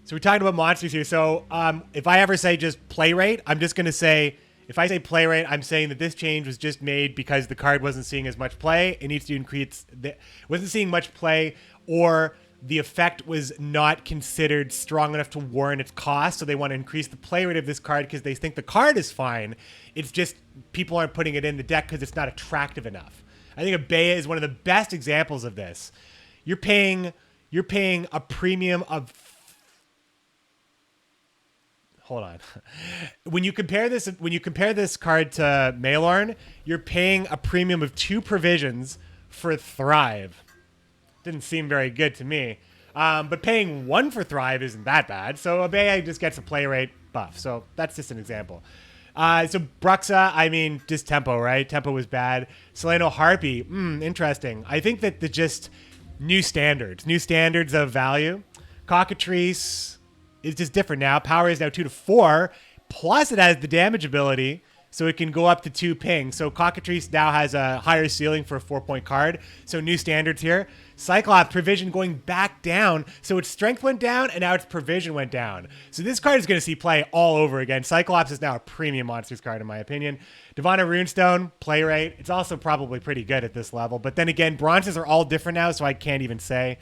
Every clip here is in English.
So we're talking about monsters here. So if I ever say just play rate, I'm just going to say, if I say play rate, I'm saying that this change was just made because the card wasn't seeing as much play. It needs to increase, wasn't seeing much play, or the effect was not considered strong enough to warrant its cost. So they want to increase the play rate of this card because they think the card is fine. It's just people aren't putting it in the deck because it's not attractive enough. I think Abea is one of the best examples of this. You're paying a premium of, hold on. When you compare this card to Maelorn, you're paying a premium of 2 provisions for Thrive. Didn't seem very good to me. But paying 1 for Thrive isn't that bad. So Abea just gets a play rate buff. So that's just an example. So Bruxa, I mean, just tempo, right? Tempo was bad. Solano Harpy, interesting. I think that the just new standards of value. Cockatrice is just different now. Power is now 2 to 4, plus it has the damage ability, so it can go up to 2 ping. So Cockatrice now has a higher ceiling for a 4-point card. So new standards here. Cyclops, provision going back down. So its strength went down, and now its provision went down. So this card is going to see play all over again. Cyclops is now a premium monsters card, in my opinion. Divana Runestone, play rate. It's also probably pretty good at this level. But then again, bronzes are all different now, so I can't even say.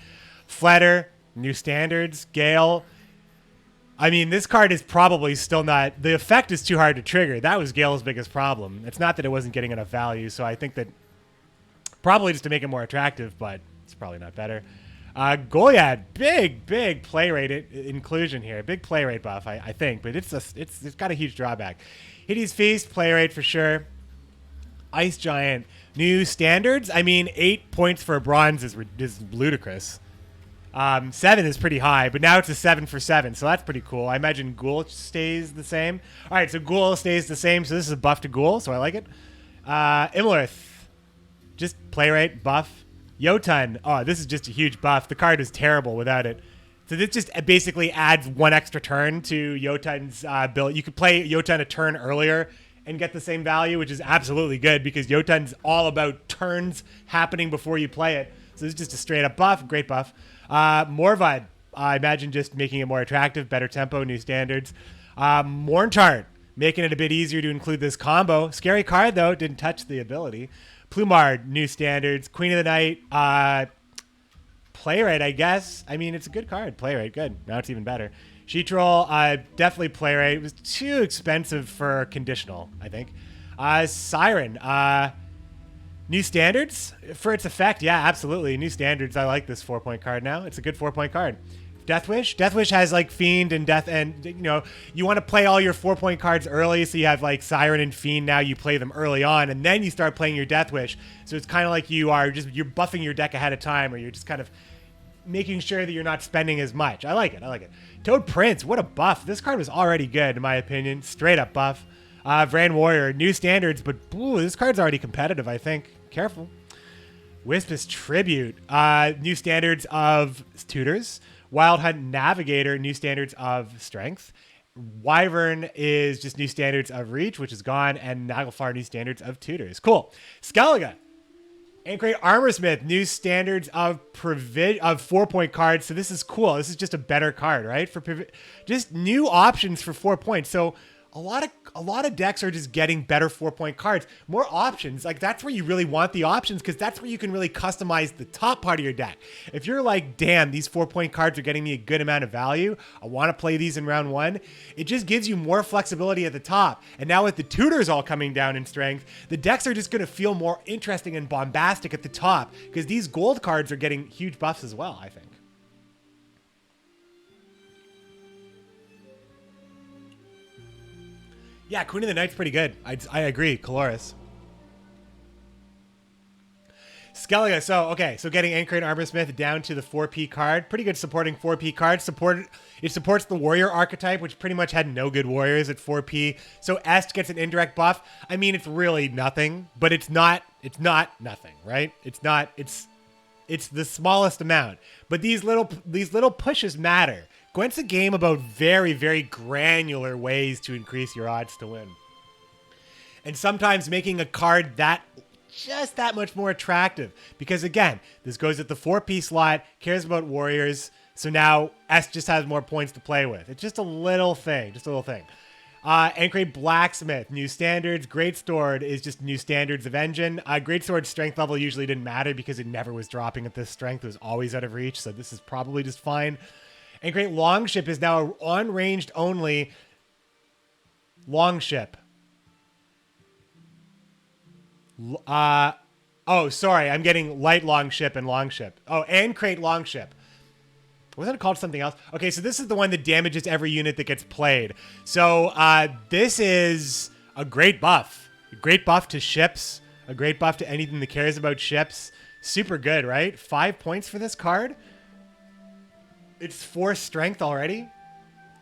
Flutter, new standards. Gale. I mean, this card is probably still not... The effect is too hard to trigger. That was Gale's biggest problem. It's not that it wasn't getting enough value, so I think that probably just to make it more attractive, but it's probably not better. Goliath, big play rate inclusion here. Big play rate buff, I think, but it's got a huge drawback. Hideous Feast, play rate for sure. Ice Giant, new standards. I mean, 8 points for a bronze is ludicrous. 7 is pretty high, but now it's a 7 for 7, so that's pretty cool. I imagine Ghoul stays the same. All right, so Ghoul stays the same, so this is a buff to Ghoul, so I like it. Imlerith, just play rate, buff. Jotun, oh, this is just a huge buff. The card is terrible without it. So this just basically adds 1 extra turn to Jotun's build. You could play Jotun a turn earlier and get the same value, which is absolutely good because Jotun's all about turns happening before you play it. So this is just a straight up buff, great buff. Morvad, I imagine just making it more attractive, better tempo, new standards. Mornchart, making it a bit easier to include this combo. Scary card, though, didn't touch the ability. Plumard, new standards. Queen of the Night, play rate, I guess. I mean, it's a good card. Play rate, good. Now it's even better. Sheetroll, definitely play rate. It was too expensive for conditional, I think. Siren, new standards for its effect. Yeah, absolutely. New standards. I like this 4-point card now. It's a good 4-point card. Deathwish. Deathwish has like Fiend and Death, and you know, you want to play all your 4-point cards early, so you have like Siren and Fiend. Now you play them early on, and then you start playing your Deathwish. So it's kind of like you're buffing your deck ahead of time, or you're just kind of making sure that you're not spending as much. I like it. Toad Prince, what a buff. This card was already good, in my opinion. Straight up buff. Vran Warrior, new standards, but ooh, this card's already competitive, I think. Careful. Wispus Tribute, new standards of tutors. Wild Hunt Navigator, new standards of strength. Wyvern is just new standards of reach, which is gone, and Naglfar, new standards of tutors. Cool. Skellige, Ancrate Armorsmith, new standards of 4-point cards. So this is cool. This is just a better card, right? Just new options for 4 points. So a lot of decks are just getting better 4-point cards, more options. Like that's where you really want the options, because that's where you can really customize the top part of your deck. If you're like, damn, these 4-point cards are getting me a good amount of value, I want to play these in round 1, it just gives you more flexibility at the top. And now with the tutors all coming down in strength, the decks are just going to feel more interesting and bombastic at the top, because these gold cards are getting huge buffs as well, I think. Yeah, Queen of the Night's pretty good. I agree. Coloris. Skellige. So getting Ancrate Armorsmith down to the 4P card. Pretty good supporting 4P card. It supports the warrior archetype, which pretty much had no good warriors at 4P. So Est gets an indirect buff. I mean, it's really nothing, but it's not nothing, right? It's the smallest amount. But these little pushes matter. Gwent's a game about very, very granular ways to increase your odds to win. And sometimes making a card just that much more attractive. Because again, this goes at the 4P slot, cares about warriors, So now S just has more points to play with. It's just a little thing. Just a little thing. Ancrate Blacksmith, new standards. Great Sword is just new standards of engine. Great Sword's strength level usually didn't matter because it never was dropping at this strength. It was always out of reach, so this is probably just fine. Ancrate Longship is now on ranged only. Longship. Oh, sorry. I'm getting light Longship and Longship. Oh, Ancrate Longship. Wasn't it called something else? Okay, so this is the one that damages every unit that gets played. So this is a great buff. A great buff to ships. A great buff to anything that cares about ships. Super good, right? 5 points for this card. It's 4 strength already.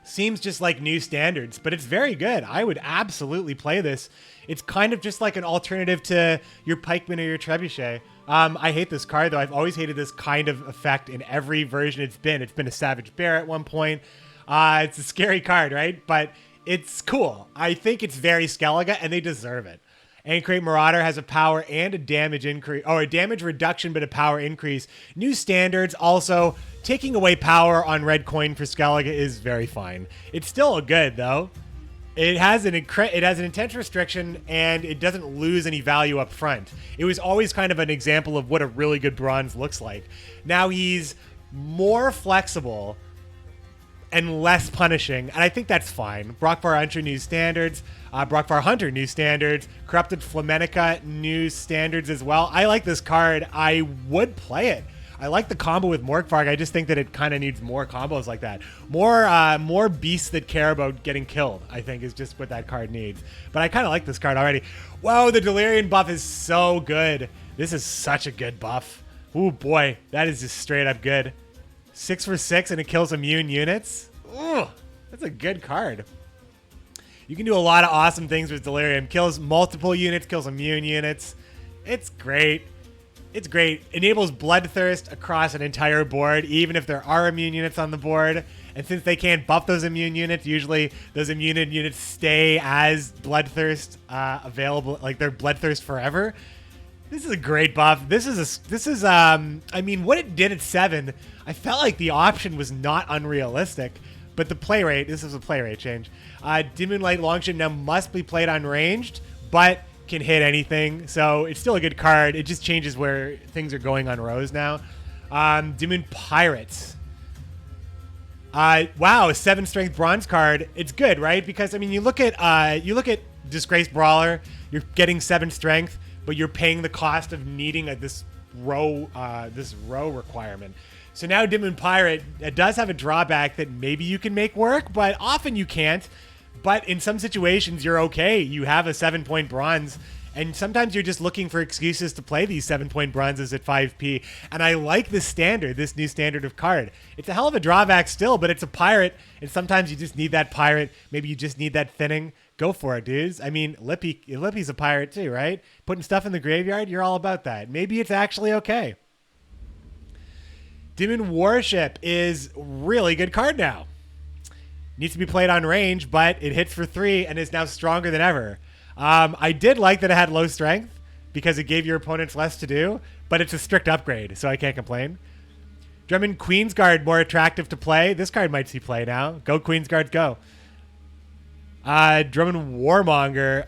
Seems just like new standards, but it's very good. I would absolutely play this. It's kind of just like an alternative to your pikeman or your trebuchet. I hate this card, though. I've always hated this kind of effect in every version it's been. It's been a Savage Bear at one point. It's a scary card, right? But it's cool. I think it's very Skellige, and they deserve it. Ancrate Marauder has a power and a damage increase, or a damage reduction, but a power increase. New standards also. Taking away power on red coin for Skellige is very fine. It's still a good, though. It has an intense restriction, and it doesn't lose any value up front. It was always kind of an example of what a really good bronze looks like. Now he's more flexible and less punishing, and I think that's fine. Brockvar Hunter, new standards. Brockvar Hunter, new standards. Corrupted Flamennica, new standards as well. I like this card. I would play it. I like the combo with Morkvarg. I just think that it kind of needs more combos like that. More beasts that care about getting killed, I think, is just what that card needs. But I kind of like this card already. Whoa, the Delirium buff is so good. This is such a good buff. Ooh, boy. That is just straight up good. 6 for 6, and it kills immune units. Ooh, that's a good card. You can do a lot of awesome things with Delirium. Kills multiple units, kills immune units. It's great. It's great. Enables Bloodthirst across an entire board, even if there are immune units on the board. And since they can't buff those immune units, usually those immune units stay as Bloodthirst available, like they're Bloodthirst forever. This is a great buff. I mean, what it did at 7, I felt like the option was not unrealistic. But the play rate, this is a play rate change. Dim Moonlight Longship now must be played unranged, but can hit anything, so it's still a good card. It just changes where things are going on rows now. Dim Pirates. Wow, a 7 strength bronze card. It's good, right? Because I mean, you look at Disgraced Brawler. You're getting 7 strength, but you're paying the cost of needing this row requirement. So now Dim Pirate does have a drawback that maybe you can make work, but often you can't. But in some situations, you're okay. You have a 7-point bronze, and sometimes you're just looking for excuses to play these 7-point bronzes at 5p. And I like this standard, this new standard of card. It's a hell of a drawback still, but it's a pirate, and sometimes you just need that pirate. Maybe you just need that thinning. Go for it, dudes. I mean, Lippy's a pirate too, right? Putting stuff in the graveyard, you're all about that. Maybe it's actually okay. Demon Warship is a really good card now. Needs to be played on range, but it hits for 3 and is now stronger than ever. I did like that it had low strength because it gave your opponents less to do, but it's a strict upgrade, so I can't complain. Drummond Queensguard, more attractive to play. This card might see play now. Go Queensguards, go. Drummond Warmonger,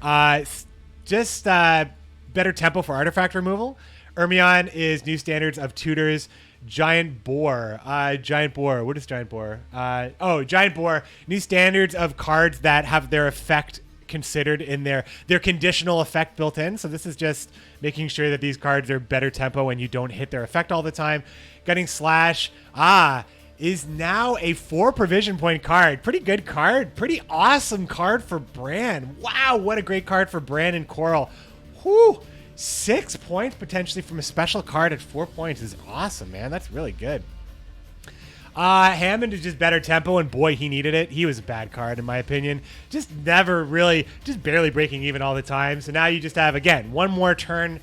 better tempo for artifact removal. Ermion is new standards of tutors. Giant Boar. Giant Boar. What is Giant Boar? Giant Boar. New standards of cards that have their effect considered in their conditional effect built in. So this is just making sure that these cards are better tempo and you don't hit their effect all the time. Gunning Slash. Is now a 4 provision point card. Pretty good card. Pretty awesome card for Bran. Wow, what a great card for Bran and Coral. Whew. 6 points potentially from a special card at 4 points is awesome, man. That's really good. Hammond is just better tempo, and boy, he needed it. He was a bad card, in my opinion. Just barely breaking even all the time. So now you just have, again, one more turn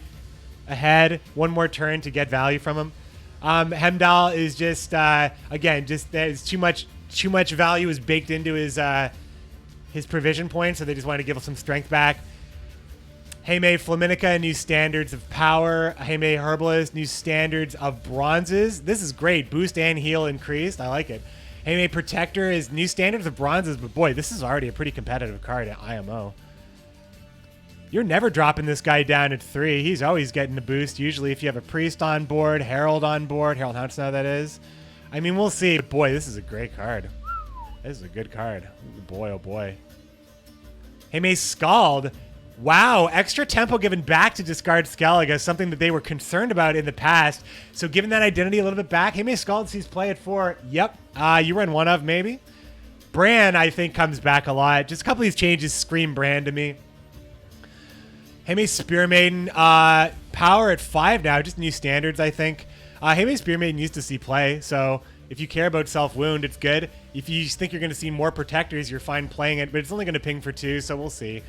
ahead, one more turn to get value from him. Hemdall is just, there's too much value is baked into his provision points, so they just want to give him some strength back. Heyme Flaminica, new standards of power. Heyme Herbalist, new standards of bronzes. This is great. Boost and heal increased. I like it. Heyme Protector is new standards of bronzes, but boy, this is already a pretty competitive card at IMO. You're never dropping this guy down at 3. He's always getting a boost, usually if you have a Priest on board, Herald on board. Herald Houndstone, that is. I mean, we'll see. But boy, this is a great card. This is a good card. Boy, oh boy. Heyme Scald. Wow, extra tempo given back to discard Skellige, something that they were concerned about in the past. So giving that identity a little bit back. Heyme Scald sees play at 4. Yep. You run one of, maybe. Bran, I think, comes back a lot. Just a couple of these changes scream Bran to me. Heyme Spear Maiden, power at 5 now. Just new standards, I think. Heyme Spear Maiden used to see play, so if you care about self-wound, it's good. If you think you're going to see more protectors, you're fine playing it, but it's only going to ping for 2, so we'll see.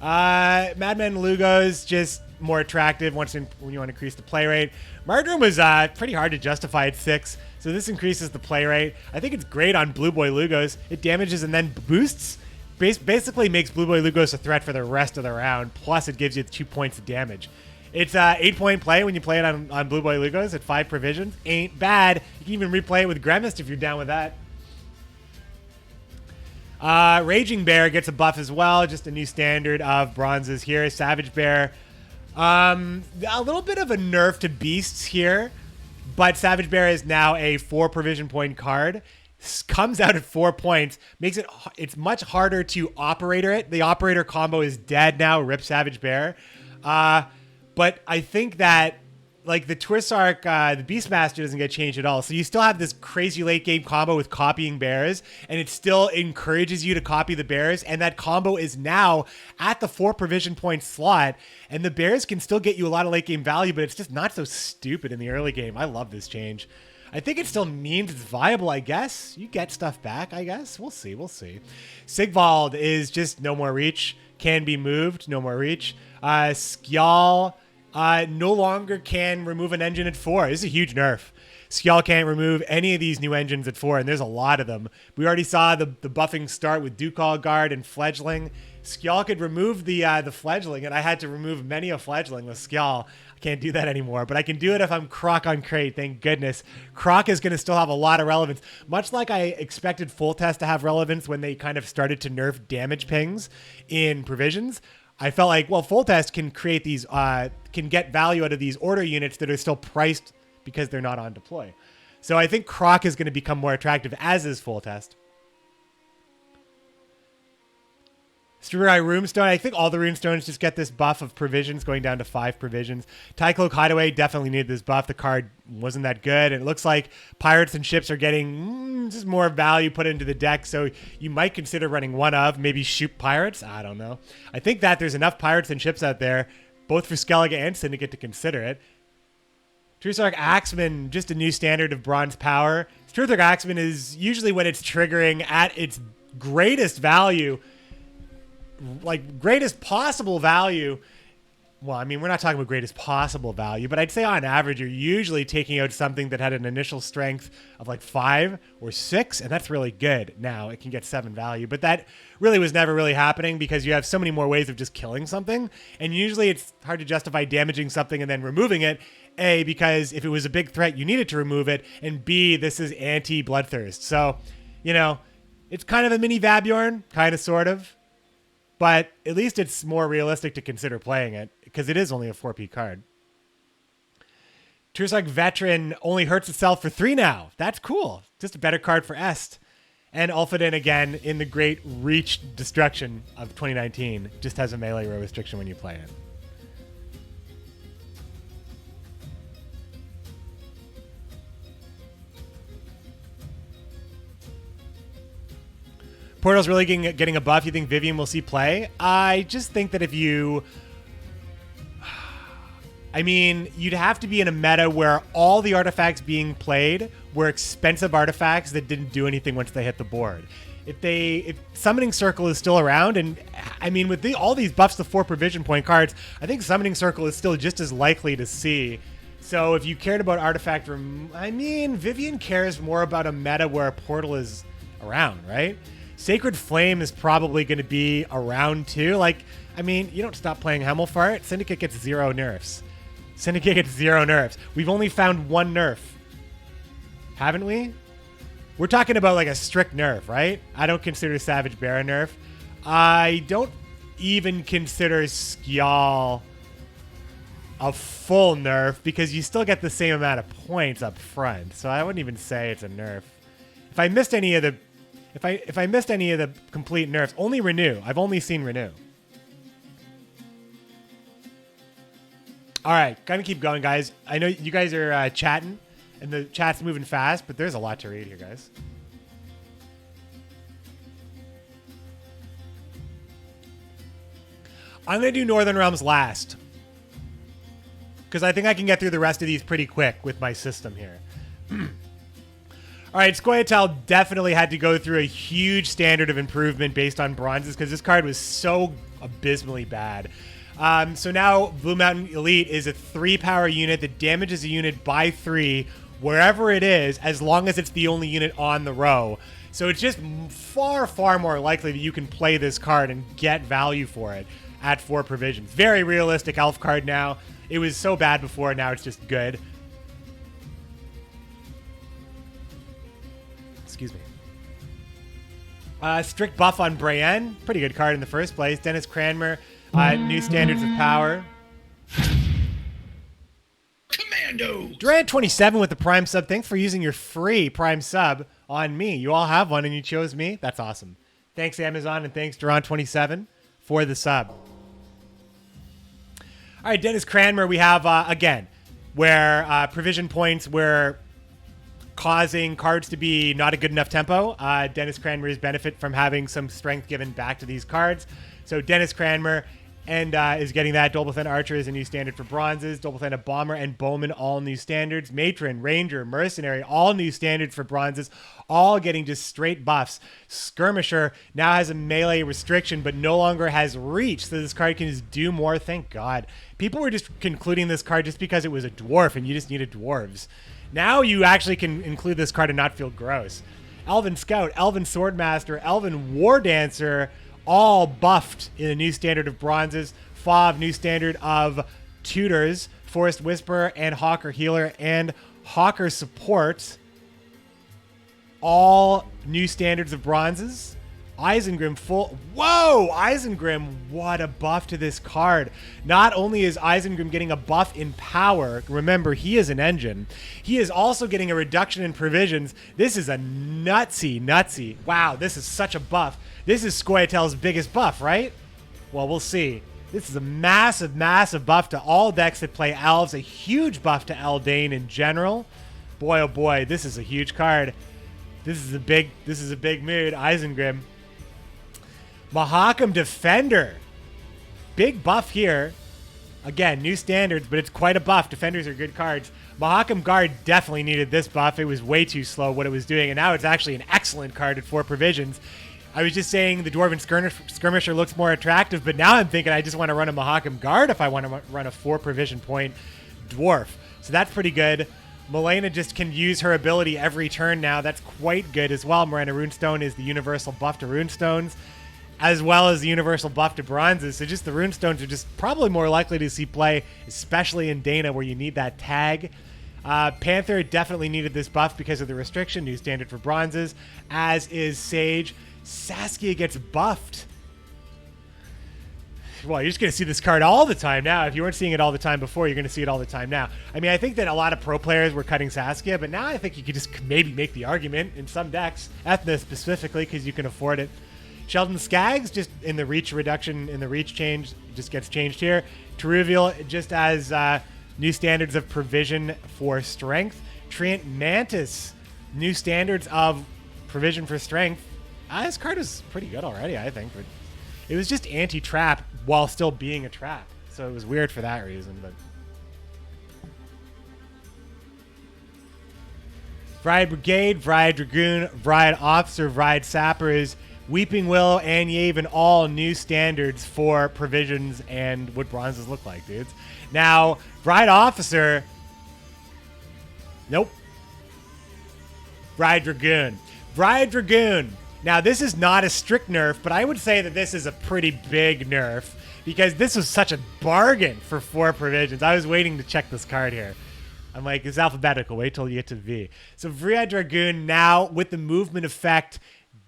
Madman Lugo's just more attractive when you want to increase the play rate. Marjoram was pretty hard to justify at 6, so this increases the play rate. I think it's great on Blue Boy Lugos. It damages and then boosts. Basically makes Blue Boy Lugos a threat for the rest of the round, plus it gives you 2 points of damage. It's 8-point play when you play it on Blue Boy Lugos at 5 provisions. Ain't bad. You can even replay it with Gremist if you're down with that. Raging Bear gets a buff as well. Just a new standard of bronzes here. Savage Bear. A little bit of a nerf to beasts here, but Savage Bear is now a 4 provision point card. Comes out at 4 points, makes it's much harder to operator it. The operator combo is dead now. Rip Savage Bear. But I think that like the Twisark, the Beastmaster doesn't get changed at all. So you still have this crazy late game combo with copying bears, and it still encourages you to copy the bears. And that combo is now at the 4 provision point slot, and the bears can still get you a lot of late game value, but it's just not so stupid in the early game. I love this change. I think it still means it's viable, I guess. You get stuff back, I guess. We'll see, we'll see. Sigvald is just no more reach. Can be moved, no more reach. Skjal no longer can remove an engine at 4. This is a huge nerf. Skjal can't remove any of these new engines at 4, and there's a lot of them. We already saw the buffing start with Dukal Guard and Fledgling. Skjal could remove the Fledgling, and I had to remove many a Fledgling with Skjal. I can't do that anymore, but I can do it if I'm Croc on crate, thank goodness. Croc is going to still have a lot of relevance, much like I expected Full Test to have relevance when they kind of started to nerf damage pings in provisions. I felt like, well, Full Test can create these, can get value out of these order units that are still priced because they're not on deploy. So I think Croc is going to become more attractive, as is Full Test. Strurai Runestone, I think all the Runestones just get this buff of provisions going down to 5 provisions. Tycloak Hideaway definitely needed this buff. The card wasn't that good, and it looks like pirates and ships are getting just more value put into the deck, so you might consider running one of, maybe shoot pirates. I don't know. I think that there's enough pirates and ships out there, both for Skellige and Syndicate, to consider it. Trusark Axeman, just a new standard of bronze power. Trusark Axeman is usually when it's triggering at its greatest value, like greatest possible value. Well, I mean, we're not talking about greatest possible value, but I'd say on average, you're usually taking out something that had an initial strength of like 5 or 6, and that's really good. Now it can get 7 value, but that really was never really happening because you have so many more ways of just killing something, and usually it's hard to justify damaging something and then removing it. A, because if it was a big threat, you needed to remove it, and B, this is anti-Bloodthirst. So, you know, it's kind of a mini Vabjorn, kind of, sort of. But at least it's more realistic to consider playing it, because it is only a 4P card. Trusark Veteran only hurts itself for 3 now. That's cool. Just a better card for Est. And Ulfadin, again, in the great reach destruction of 2019, just has a melee row restriction when you play it. Portal's really getting a buff. You think Vivian will see play? I just think that if you... I mean, you'd have to be in a meta where all the artifacts being played were expensive artifacts that didn't do anything once they hit the board. If Summoning Circle is still around, and I mean, with all these buffs to 4 provision point cards, I think Summoning Circle is still just as likely to see. So if you cared about artifact I mean, Vivian cares more about a meta where a Portal is around, right? Sacred Flame is probably going to be around too. Like, I mean, you don't stop playing Hemmelfart. Syndicate gets 0 nerfs. Syndicate gets 0 nerfs. We've only found 1 nerf. Haven't we? We're talking about like a strict nerf, right? I don't consider Savage Bear a nerf. I don't even consider scoia'tael a full nerf because you still get the same amount of points up front. So I wouldn't even say it's a nerf. If I missed any of the if I missed any of the complete nerfs, only Renew. I've only seen Renew. All right, gotta keep going, guys. I know you guys are chatting, and the chat's moving fast, but there's a lot to read here, guys. I'm gonna do Northern Realms last, because I think I can get through the rest of these pretty quick with my system here. All right, scoia'tael definitely had to go through a huge standard of improvement based on bronzes because this card was so abysmally bad. So now Blue Mountain Elite is a 3-power unit that damages a unit by 3 wherever it is, as long as it's the only unit on the row. So it's just far, far more likely that you can play this card and get value for it at 4 provisions. Very realistic elf card now. It was so bad before, now it's just good. Excuse me. Strict buff on Brienne. Pretty good card in the first place. Dennis Cranmer. New standards of power. Commando. Durant 27 with the Prime sub. Thanks for using your free Prime sub on me. You all have one and you chose me. That's awesome. Thanks, Amazon, and thanks, Durant 27 for the sub. All right, Dennis Cranmer, we have, again, where provision points were causing cards to be not a good enough tempo. Dennis Cranmer's benefit from having some strength given back to these cards. So Dennis Cranmer and is getting that. Dolbothan Archer is a new standard for bronzes. Dolbothan Bomber and Bowman, all new standards. Matron, Ranger, Mercenary, all new standards for bronzes, all getting just straight buffs. Skirmisher now has a melee restriction, but no longer has reach, so this card can just do more. Thank God. People were just concluding this card just because it was a dwarf and you just needed dwarves. Now you actually can include this card and not feel gross. Elven Scout, Elven Swordmaster, Elven War Dancer, all buffed in a new standard of bronzes. Fav, new standard of tutors. Forest Whisperer and Hawker Healer and Hawker Support, all new standards of bronzes. Isengrim full. Whoa! Isengrim, what a buff to this card. Not only is Isengrim getting a buff in power, remember, he is an engine, he is also getting a reduction in provisions. This is a nutsy. Wow, this is such a buff. This is scoia'tael's biggest buff, right? Well, we'll see. This is a massive, massive buff to all decks that play elves. A huge buff to Eldain in general. Boy, oh boy, this is a huge card. This is a big mood. Isengrim. Mahakam Defender. Big buff here. Again, new standards, but it's quite a buff. Defenders are good cards. Mahakam Guard definitely needed this buff. It was way too slow what it was doing, and now it's actually an excellent card at 4 provisions. I was just saying the Dwarven Skirmisher looks more attractive, but now I'm thinking I just want to run a Mahakam Guard if I want to run a 4 provision point Dwarf. So that's pretty good. Milena just can use her ability every turn now. That's quite good as well. Miranda Runestone is the universal buff to Runestones, as well as the universal buff to bronzes. So just the Runestones are just probably more likely to see play, especially in Dana where you need that tag. Panther definitely needed this buff because of the restriction, new standard for bronzes, as is Sage. Saskia gets buffed. Well, you're just going to see this card all the time now. If you weren't seeing it all the time before, you're going to see it all the time now. I mean, I think that a lot of pro players were cutting Saskia, but now I think you could just maybe make the argument in some decks, Ethna specifically, because you can afford it. Sheldon Skaggs, just in the reach reduction, in the reach change, just gets changed here. Teruvial, just as new standards of provision for strength. Treant Mantis, new standards of provision for strength. This card was pretty good already, I think. But it was just anti-trap while still being a trap. So it was weird for that reason. But Vride Brigade, Vride Dragoon, Vride Officer, Vride Sappers, Weeping Willow, and Yavin, all new standards for provisions and what bronzes look like, dudes. Now, Vride Officer, nope. Vride Dragoon. Vride Dragoon Now, this is not a strict nerf, but I would say that this is a pretty big nerf because this was such a bargain for 4 provisions. I was waiting to check this card here. I'm like, it's alphabetical. Wait till you get to V. So Vriad Dragoon now with the movement effect,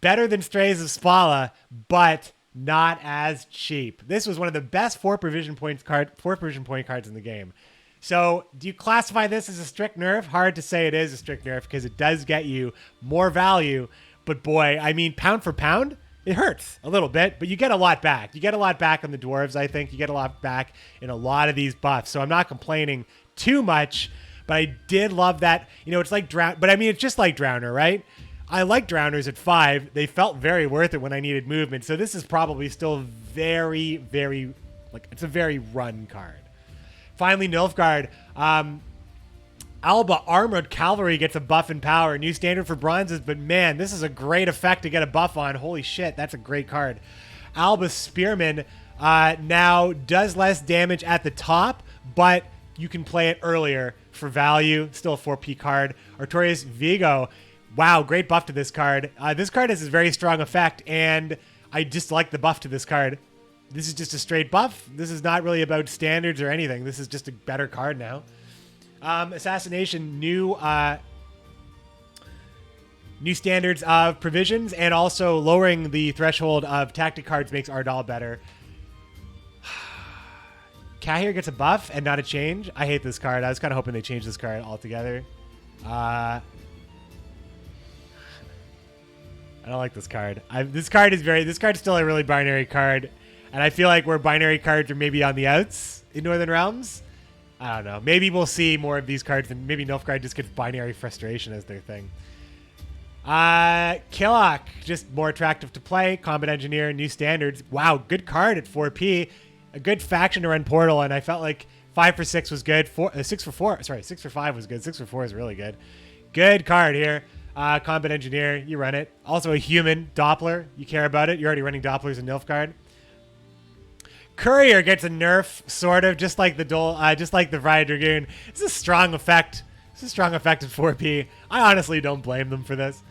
better than Strays of Spala, but not as cheap. This was one of the best 4 provision point cards in the game. So do you classify this as a strict nerf? Hard to say it is a strict nerf because it does get you more value. But boy, I mean, pound for pound, it hurts a little bit, but you get a lot back. You get a lot back on the dwarves, I think. You get a lot back in a lot of these buffs. So I'm not complaining too much, but I did love that. You know, it's like Drown, but I mean, it's just like Drowner, right? I like Drowners at 5. They felt very worth it when I needed movement. So this is probably still very, very, like, it's a very run card. Finally, Nilfgaard. Alba Armored Cavalry gets a buff in power. New standard for bronzes, but man, this is a great effect to get a buff on. Holy shit, that's a great card. Alba Spearman now does less damage at the top, but you can play it earlier for value. Still a 4P card. Artorias Vigo. Wow, great buff to this card. This card has a very strong effect, and I just like the buff to this card. This is just a straight buff. This is not really about standards or anything. This is just a better card now. Assassination, new standards of provisions, and also lowering the threshold of tactic cards makes Ardal better. Kahir gets a buff and not a change. I hate this card. I was kind of hoping they changed this card altogether. I don't like this card. This card's still a really binary card, and I feel like where binary cards are maybe on the outs in Northern Realms. I don't know. Maybe we'll see more of these cards, and maybe Nilfgaard just gets binary frustration as their thing. Killock, just more attractive to play. Combat Engineer, new standards. Wow, good card at 4P. A good faction to run Portal, and I felt like 5 for 6 was good. 6 for 5 was good. 6 for 4 is really good. Good card here. Combat Engineer, you run it. Also a human, Doppler. You care about it. You're already running Dopplers in Nilfgaard. Courier gets a nerf, sort of, just like the Vriad Dragoon. It's a strong effect. It's a strong effect at 4P. I honestly don't blame them for this.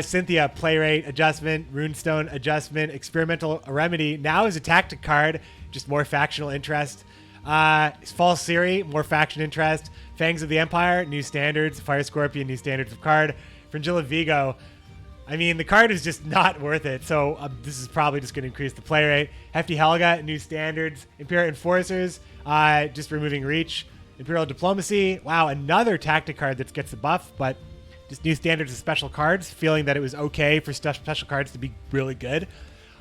Cynthia, play rate adjustment, runestone adjustment, experimental remedy. Now is a tactic card, just more factional interest. False Siri, more faction interest. Fangs of the Empire, new standards. Fire Scorpion, new standards of card. Fringilla Vigo. I mean, the card is just not worth it, so this is probably just going to increase the play rate. Hefty Helga, new standards. Imperial Enforcers, just removing reach. Imperial Diplomacy, wow, another tactic card that gets the buff, but just new standards of special cards, feeling that it was okay for special cards to be really good.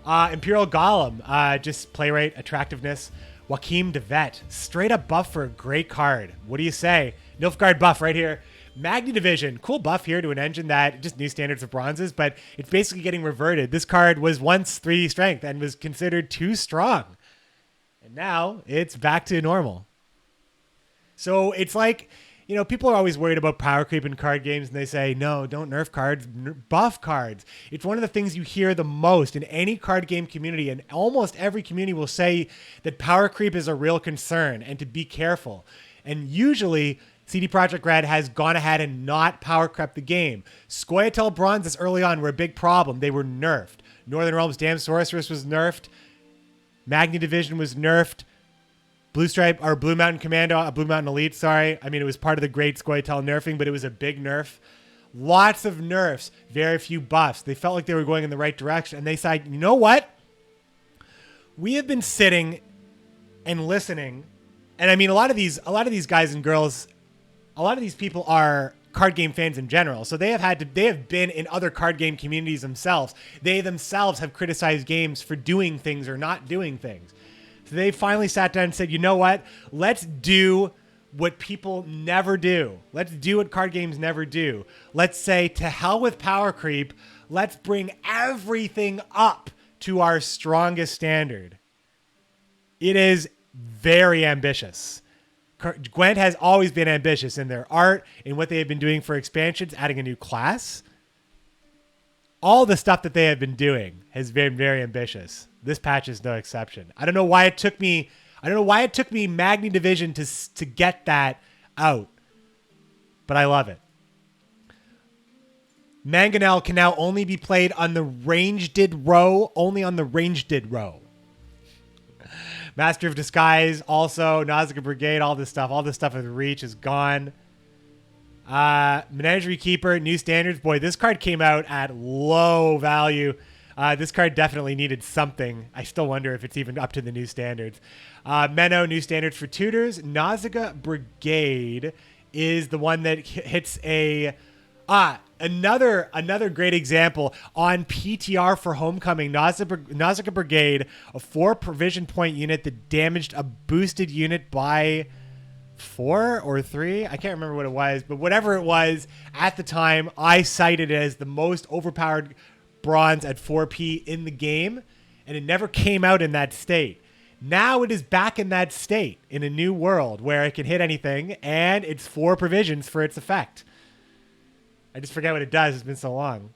Imperial Golem, just play rate, attractiveness. Joachim de Vet, straight up buff for a great card. What do you say? Nilfgaard buff right here. Magni Division, cool buff here to an engine that just new standards of bronzes, but it's basically getting reverted. This card was once 3 strength and was considered too strong. And now it's back to normal. So it's like, you know, people are always worried about power creep in card games, and they say, no, don't nerf cards, buff cards. It's one of the things you hear the most in any card game community, and almost every community will say that power creep is a real concern and to be careful. And usually CD Projekt Red has gone ahead and not power crept the game. Scoia'tael bronzes early on were a big problem. They were nerfed. Northern Realms Damn Sorceress was nerfed. Magni Division was nerfed. Blue Stripe, or Blue Mountain Commando, Blue Mountain Elite, sorry. I mean, it was part of the great Scoia'tael nerfing, but it was a big nerf. Lots of nerfs, very few buffs. They felt like they were going in the right direction, and they said, you know what? We have been sitting and listening, and I mean, a lot of these guys and girls, a lot of these people are card game fans in general. So they have been in other card game communities themselves. They themselves have criticized games for doing things or not doing things. So they finally sat down and said, you know what? Let's do what people never do. Let's do what card games never do. Let's say, to hell with power creep. Let's bring everything up to our strongest standard. It is very ambitious. GWENT has always been ambitious in their art, in what they have been doing for expansions, adding a new class. All the stuff that they have been doing has been very ambitious. This patch is no exception. I don't know why it took me Magni Division to get that out, but I love it. Mangonel can now only be played on the ranged row, only on the ranged row. Master of Disguise, also Nausicaa Brigade, all this stuff with reach is gone. Menagerie Keeper, new standards. Boy, this card came out at low value. This card definitely needed something. I still wonder if it's even up to the new standards. Menno, new standards for tutors. Nausicaa Brigade is the one that hits a... Another great example on PTR for Homecoming. Nausicaa Brigade, a 4 provision point unit that damaged a boosted unit by 4 or 3. I can't remember what it was, but whatever it was, at the time, I cited it as the most overpowered bronze at 4P in the game, and it never came out in that state. Now it is back in that state in a new world where it can hit anything, and it's 4 provisions for its effect. I just forget what it does. It's been so long.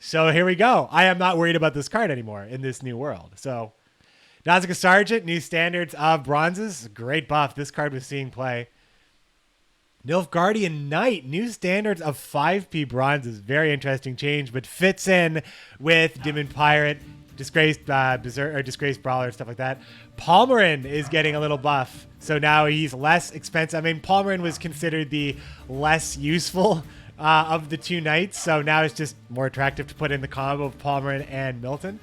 So here we go. I am not worried about this card anymore in this new world. So Nausicaa Sergeant, new standards of bronzes. Great buff. This card was seeing play. Nilfgaardian Knight, new standards of 5P bronzes. Very interesting change, but fits in with Demon Pirate, Disgraced Disgraced Brawler, stuff like that. Palmerin is getting a little buff. So now he's less expensive. I mean, Palmerin was considered the less useful of the 2 knights, so now it's just more attractive to put in the combo of Palmerin and Milton.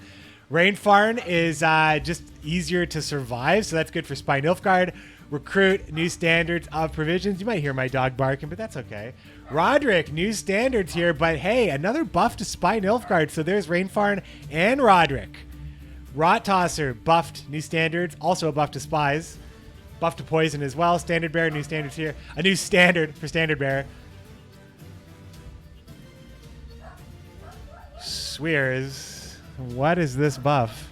Rainfarn is just easier to survive, so that's good for Spy Nilfgaard. Recruit, new standards of provisions. You might hear my dog barking, but that's okay. Roderick, new standards here, but hey, another buff to Spy Nilfgaard, so there's Rainfarn and Roderick. Rot Tosser, buffed, new standards, also a buff to Spies. Buff to Poison as well. Standard Bearer, new standards here. A new standard for Standard Bearer. Swears, what is this buff?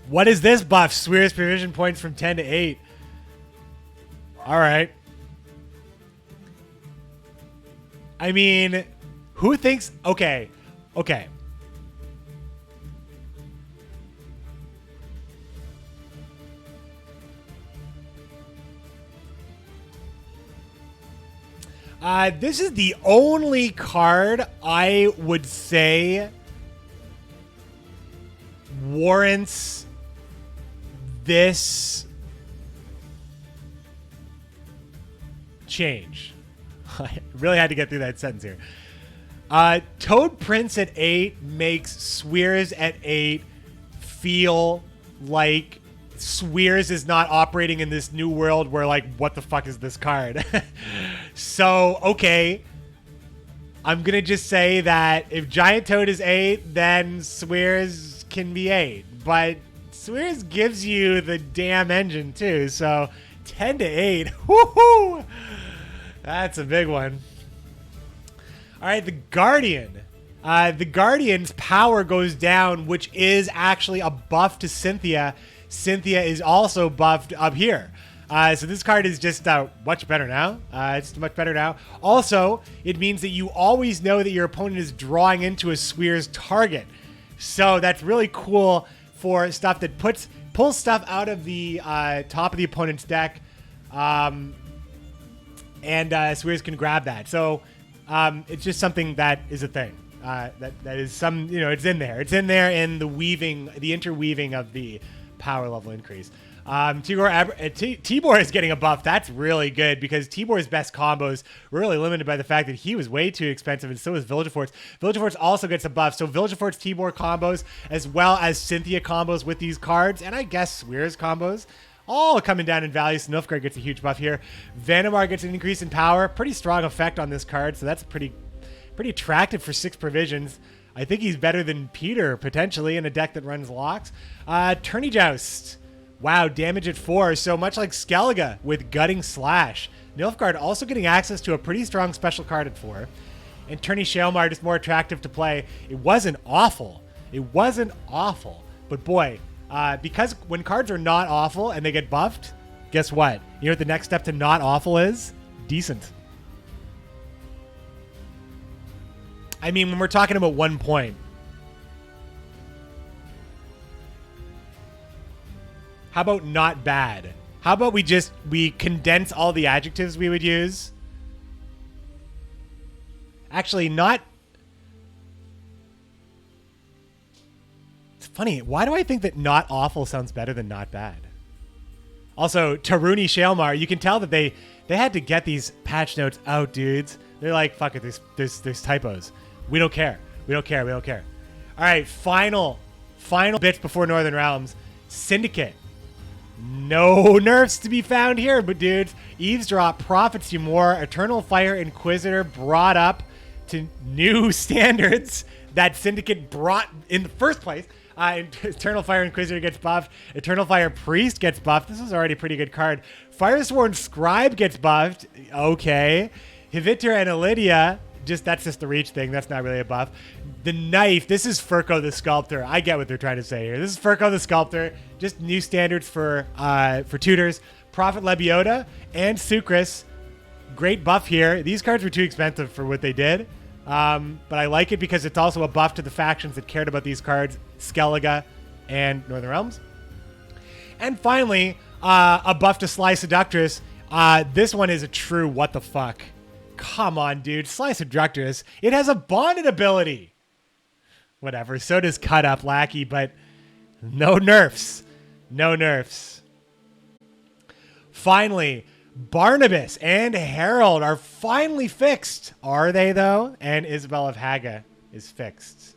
What is this buff? Swears provision points from 10 to 8. All right. I mean, who thinks... Okay. Okay. This is the only card I would say warrants this change. I really had to get through that sentence here. Toad Prince at 8 makes Swears at 8 feel like Swears is not operating in this new world where, like, what the fuck is this card? So, okay. I'm going to just say that if Giant Toad is 8, then Swears can be 8. But Swears gives you the damn engine, too. So, 10 to 8. Woohoo! That's a big one. All right, the Guardian. The Guardian's power goes down, which is actually a buff to Cynthia. Cynthia is also buffed up here. So this card is just much better now. It's much better now. Also, it means that you always know that your opponent is drawing into a Swears target. So that's really cool for stuff that pulls stuff out of the top of the opponent's deck. And Swears can grab that. So it's just something that is a thing. That is some, it's in there. It's in there in the weaving, the interweaving of the power level increase. Tibor is getting a buff. That's really good because Tibor's best combos were really limited by the fact that he was way too expensive, and so is Villageforce. Villageforce also gets a buff. So Villageforce, Tibor combos, as well as Cynthia combos with these cards, and I guess Swears combos, all coming down in value. So Nilfgaard gets a huge buff here. Vanamar gets an increase in power. Pretty strong effect on this card, so that's pretty attractive for 6 provisions. I think he's better than Peter, potentially, in a deck that runs locks. Tourney Joust. Wow, damage at 4. So much like Skellige with Gutting Slash. Nilfgaard also getting access to a pretty strong special card at 4. And Tourney Shalmar just more attractive to play. It wasn't awful. It wasn't awful. But boy, because when cards are not awful and they get buffed, guess what? You know what the next step to not awful is? Decent. I mean, when we're talking about 1 point. How about not bad? How about we condense all the adjectives we would use? Actually, not... It's funny. Why do I think that not awful sounds better than not bad? Also, Taruni Shalmar, you can tell that they had to get these patch notes out, dudes. They're like, fuck it, there's typos. We don't care. We don't care. We don't care. All right, final bits before Northern Realms. Syndicate. No nerfs to be found here, but dudes, Eavesdrop profits you more. Eternal Fire Inquisitor brought up to new standards that Syndicate brought in the first place. Eternal Fire Inquisitor gets buffed. Eternal Fire Priest gets buffed. This is already a pretty good card. Firesworn Scribe gets buffed. Okay. Hiviter and Elidia, that's just the reach thing. That's not really a buff. The Knife, this is Furko the Sculptor. I get what they're trying to say here. This is Furko the Sculptor. Just new standards for tutors. Prophet Lebiota and Sucrus. Great buff here. These cards were too expensive for what they did. But I like it because it's also a buff to the factions that cared about these cards. Skellige and Northern Realms. And finally, a buff to Sly Seductress. This one is a true what the fuck. Come on, dude. Sly Seductress. It has a bonded ability. Whatever. So does Cut Up Lackey, but no nerfs. No nerfs. Finally, Barnabas and Harold are finally fixed. Are they, though? And Isabel of Haga is fixed.